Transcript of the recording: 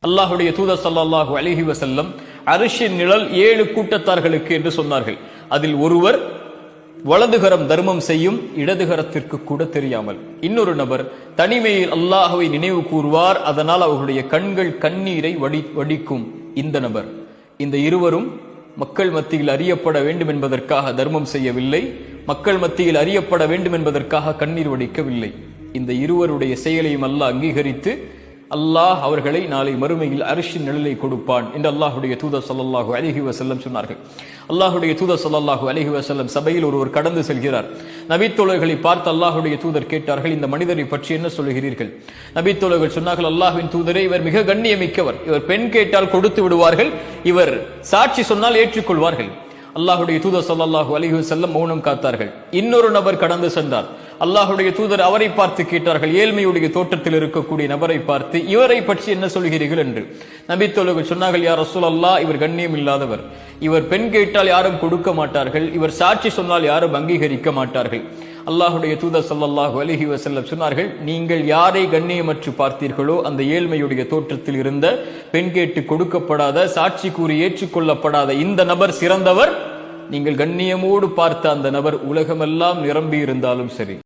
அல்லாஹுடைய தூதர் ஸல்லல்லாஹு அலைஹி வஸல்லம் அரிஷின் நிழல் 7 கூட்டத்தார்களுக்கு என்று சொன்னார்கள். அதில் ஒருவர் வலதுகரம் தர்மம் செய்யும், இடதுகரத்திற்கு கூட தெரியாமல். இன்னொரு நபர் தனிமையில் அல்லாஹ்வை நினைவு கூறுவார், அதனால் அவர்களுடைய கண்கள் கண்ணீரை வடிக்கும். இந்த நபர், இந்த இருவரும் மக்கள் மத்தியில் அறியப்பட வேண்டும் என்பதற்காக தர்மம் செய்யவில்லை, மக்கள் மத்தியில் அறியப்பட வேண்டும் என்பதற்காக கண்ணீர் வடிக்கவில்லை. இந்த இருவருடைய செயலையும் அல்லாஹ் அங்கீகரித்து அல்லாஹ் அவர்களை நாளை மறுமையில் அரிஷின் நிழலை கொடுப்பான் என்று அல்லாஹுடைய தூதர் ஸல்லல்லாஹு அலைஹி வஸல்லம் சொன்னார்கள். அல்லாஹுடைய தூதர் ஸல்லல்லாஹு அலைஹி வஸல்லம் சபையில் ஒருவர் கடந்து செல்கிறார். நபித்தோழர்களை பார்த்து அல்லாஹுடைய தூதர் கேட்டார்கள், இந்த மனிதரை பற்றி என்ன சொல்கிறீர்கள்? நபித்தோழர்கள் சொன்னார்கள், அல்லாஹ்வின் தூதரே, இவர் மிக கண்ணியமிக்கவர், இவர் பெண் கேட்டால் கொடுத்து விடுவார்கள், இவர் சாட்சி சொன்னால் ஏற்றுக்கொள்வார்கள். அல்லாஹுடைய தூதர் ஸல்லல்லாஹு அலைஹி வஸல்லம் மௌனம் காத்தார்கள். இன்னொரு நபர் கடந்து சென்றார். அல்லாஹுடைய தூதர் அவரை பார்த்து கேட்டார்கள், ஏழ்மையுடைய தோற்றத்தில் இருக்கக்கூடிய நபரை பார்த்து, இவரை பற்றி என்ன சொல்கிறீர்கள் என்று. நபித்தோழர்கள் சொன்னார்கள், யா ரசூலல்லாஹ், இவர் கண்ணியம் இல்லாதவர், இவர் பெண் கேட்டால் யாரும் கொடுக்க மாட்டார்கள், இவர் சாட்சி சொன்னால் யாரும் அங்கீகரிக்க மாட்டார்கள். அல்லாஹுடைய தூதர் ஸல்லல்லாஹு அலைஹி வஸல்லம் சொன்னார்கள், நீங்கள் யாரை கண்ணியமற்று பார்த்தீர்களோ அந்த ஏழ்மையுடைய தோற்றத்தில் இருந்த, பெண் கேட்டு கொடுக்கப்படாத, சாட்சி கூறி ஏற்றுக்கொள்ளப்படாத இந்த நபர் சிறந்தவர். நீங்கள் கண்ணியமோடு பார்த்த அந்த நபர் உலகமெல்லாம் நிரம்பி இருந்தாலும் சரி.